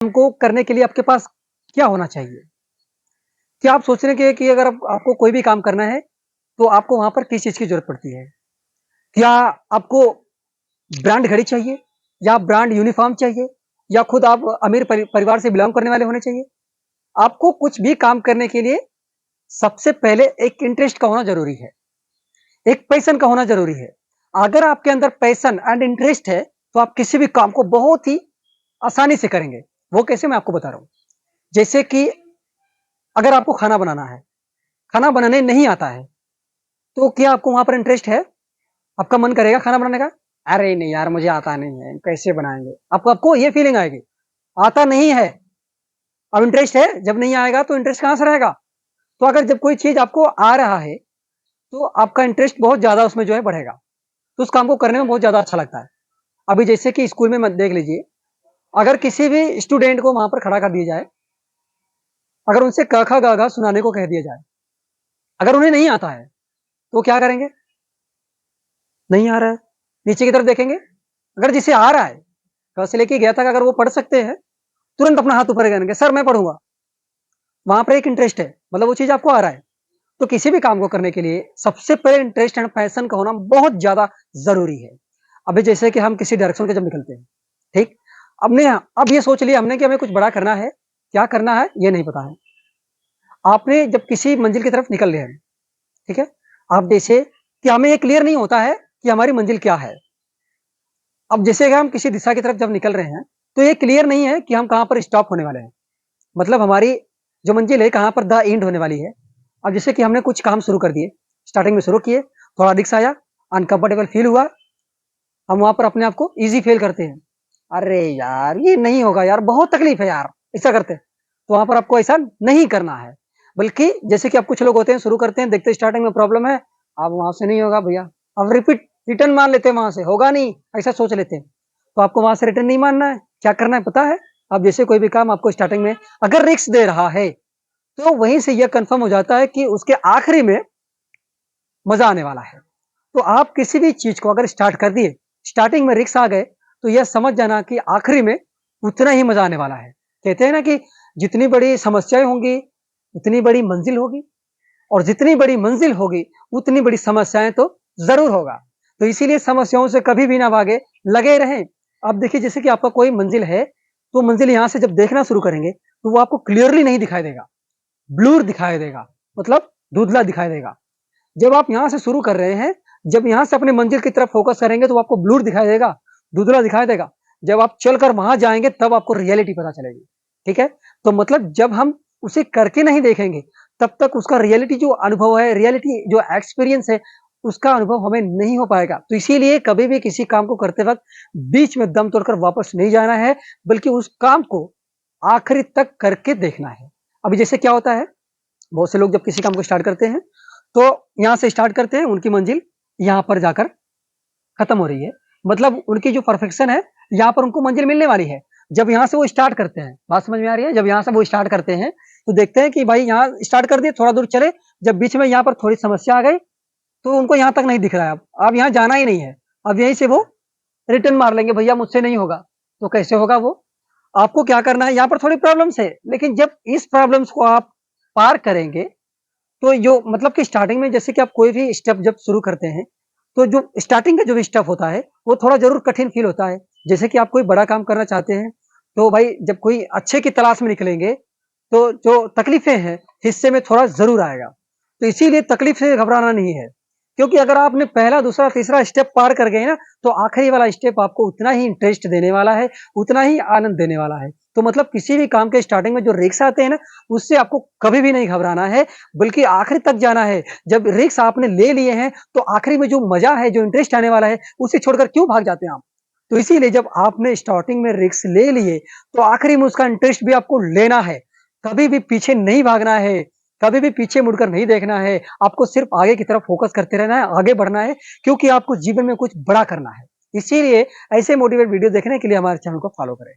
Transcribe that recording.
को करने के लिए आपके पास क्या होना चाहिए? क्या आप सोच रहे हैं कि अगर आपको कोई भी काम करना है, तो आपको वहाँ पर किस चीज़ की ज़रूरत पड़ती है? क्या आपको ब्रांड घड़ी चाहिए या ब्रांड यूनिफ़ॉर्म चाहिए या खुद आप अमीर परिवार से बिलॉन्ग करने वाले होने चाहिए? आपको कुछ भी काम करने के लिए सबसे पहले एक इंटरेस्ट का होना ज़रूरी है, एक पैशन का होना ज़रूरी है। अगर आपके अंदर पैशन एंड इंटरेस्ट है, तो आप किसी भी काम को बहुत ही आसानी से करेंगे। वो कैसे मैं आपको बता रहा हूँ। जैसे कि अगर आपको खाना बनाना है, खाना बनाने नहीं आता है, तो क्या आपको वहाँ पर इंटरेस्ट है? आपका मन करेगा खाना बनाने का? अरे नहीं यार मुझे आता नहीं है, कैसे बनाएँगे? आपको आपको ये फीलिंग आएगी, आता नहीं है, अब इंटरेस्ट है, जब नहीं आएगा तो इंटरेस्ट कहाँ से रहेगा? तो अगर जब कोई चीज़ आपको आ रहा है, तो आपका इंटरेस्ट बहुत ज़्यादा उसमें जो है बढ़ेगा, तो उस काम को करने में बहुत ज़्यादा अच्छा लगता है। अभी जैसे कि स्कूल में मत देख लीजिए, अगर किसी भी स्टूडेंट को वहाँ पर खड़ा कर दिया जाए, अगर उनसे क, ख, ग, घ सुनाने को कह दिया जाए, अगर उन्हें नहीं आता है, तो क्या करेंगे? नहीं आ रहा है, नीचे की तरफ देखेंगे, अगर जिसे आ रहा है, क से लेके ग तक अगर वो पढ़ सकते हैं, तुरंत अपना हाथ ऊपर करेंगे, सर मैं पढ़ूँगा। वहाँ पर एक इंटरेस्ट है, मतलब वो चीज़ आपको आ रहा है। तो किसी भी काम को करने के लिए सबसे पहले इंटरेस्ट एंड पैशन का होना बहुत ज़्यादा ज़रूरी है। अभी जैसे कि हम किसी डायरेक्शन के जब निकलते हैं, ठीक? अब ये सोच लिया हमने कि हमें कुछ बड़ा करना है, क्या करना है, ये नहीं पता है। आपने जब किसी मंजिल की तरफ निकल रहे हैं, ठीक है? आप जैसे कि हमें ये क्लियर नहीं होता है कि हमारी मंजिल क्या है। अब जैसे कि हम किसी दिशा की तरफ जब निकल रहे हैं, तो ये क्लियर नहीं है कि हम कहाँ पर स्टॉप होने वाले हैं। मतलब हमारी जो मंजिल है, कहाँ पर द एंड होने वाली है। अब जैसे कि हमने कुछ काम शुरू कर दिए, स्टार्टिंग में शुरू किए, थोड़ा रिस्क आया, अनकंफर्टेबल फील हुआ, हम वहाँ पर अपने आप को ईज़ी फ़ील करते हैं। अरे यार! ये नहीं होगा यार, बहुत तकलीफ़ है यार, ऐसा करते हैं। तो वहाँ पर आपको ऐसा नहीं करना है। बल्कि जैसे कि अब कुछ लोग होते हैं, शुरू करते हैं, देखते हैं स्टार्टिंग में प्रॉब्लम है, अब वहाँ से नहीं होगा भैया, अब रिटर्न मार लेते हैं वहाँ से, होगा नहीं, ऐसा सोच लेते हैं। तो आपको वहाँ से रिटर्न नहीं मारना है, क्या करना है पता है? अब जैसे कोई भी काम आपको स्टार्टिंग में अगर रिस्क दे रहा है, तो वहीं से यह कन्फर्म हो जाता है कि उसके आखिरी में मज़ा आने वाला है। तो आप किसी भी चीज़ को अगर स्टार्ट कर दिए, स्टार्टिंग में रिस्क आ गए, तो यह समझ जाना कि आखिरी में उतना ही मज़ा आने वाला है। कहते हैं ना कि जितनी बड़ी समस्याएँ होंगी, उतनी बड़ी मंज़िल होगी और जितनी बड़ी मंज़िल होगी, उतनी बड़ी समस्याएँ तो ज़रूर होगा। तो इसीलिए समस्याओं से कभी भी ना भागें, लगे रहें। अब देखिए जैसे कि आपका कोई मंज़िल है, तो मंज़िल यहाँ से जब देखना शुरू करेंगे, तो वो आपको क्लियरली नहीं दिखाई देगा, ब्लूर दिखाई देगा, मतलब धुंधला दिखाई देगा। जब आप यहाँ से शुरू कर रहे हैं, जब यहाँ से अपनी मंजिल की तरफ फ़ोकस करेंगे तो आपको ब्लूर दिखाई देगा, धुंधला दिखाई देगा। जब आप चलकर वहाँ जाएँगे तब आपको रियलिटी पता चलेगी, ठीक है? तो मतलब जब हम उसे करके नहीं देखेंगे, तब तक उसका रियलिटी जो अनुभव है, रियलिटी जो एक्सपीरियंस है, उसका अनुभव हमें नहीं हो पाएगा। तो इसीलिए कभी भी किसी काम को करते वक़्त बीच में दम तोड़कर वापस नहीं जाना है, बल्कि उस काम को आखिरी तक करके देखना है। अभी जैसे क्या होता है, बहुत से लोग जब किसी काम को स्टार्ट करते हैं, तो यहाँ से स्टार्ट करते हैं, उनकी मंजिल यहाँ पर जाकर खत्म हो रही है। मतलब उनकी जो परफेक्शन है, यहाँ पर उनको मंजिल मिलने वाली है। जब यहाँ से वो स्टार्ट करते हैं, बात समझ में आ रही है? जब यहाँ से वो स्टार्ट करते हैं, तो देखते हैं कि भाई यहाँ स्टार्ट कर दिए, थोड़ा दूर चले, जब बीच में यहाँ पर थोड़ी समस्या आ गई, तो उनको यहाँ तक नहीं दिख रहा है अब यहाँ जाना ही नहीं है। अब यहीं से वो रिटर्न मार लेंगे, भैया मुझसे नहीं होगा। तो कैसे होगा वो? आपको क्या करना है, यहाँ पर थोड़ी प्रॉब्लम्स है, लेकिन जब इस प्रॉब्लम्स को आप पार करेंगे, तो जो मतलब कि स्टार्टिंग में जैसे कि आप कोई भी स्टेप जब शुरू करते हैं, तो जो स्टार्टिंग का जो भी स्टेप होता है, वो थोड़ा ज़रूर कठिन फ़ील होता है। जैसे कि आप कोई बड़ा काम करना चाहते हैं, तो भाई जब कोई अच्छे की तलाश में निकलेंगे, तो जो तकलीफ़ें हैं, हिस्से में थोड़ा ज़रूर आएगा। तो इसीलिए तकलीफ़ से घबराना नहीं है, क्योंकि अगर आपने पहला, दूसरा, तीसरा स्टेप पार कर गए ना, तो आखिरी वाला स्टेप आपको उतना ही इंटरेस्ट देने वाला है, उतना ही आनंद देने वाला है। तो मतलब किसी भी काम के स्टार्टिंग में जो रिस्क आते हैं ना, उससे आपको कभी भी नहीं घबराना है, बल्कि आखिर तक जाना है। जब रिस्क आपने ले लिए हैं, तो आखिरी में जो मज़ा है, जो इंटरेस्ट आने वाला है, उसे छोड़कर क्यों भाग जाते हैं आप? तो इसीलिए जब आपने स्टार्टिंग में रिस्क ले लिए, तो आखिरी में उसका इंटरेस्ट भी आपको लेना है। कभी भी पीछे नहीं भागना है, कभी भी पीछे मुड़कर नहीं देखना है। आपको सिर्फ़ आगे की तरफ फ़ोकस करते रहना है, आगे बढ़ना है, क्योंकि आपको जीवन में कुछ बड़ा करना है। इसीलिए ऐसे मोटिवेट वीडियो देखने के लिए हमारे चैनल को फ़ॉलो करें।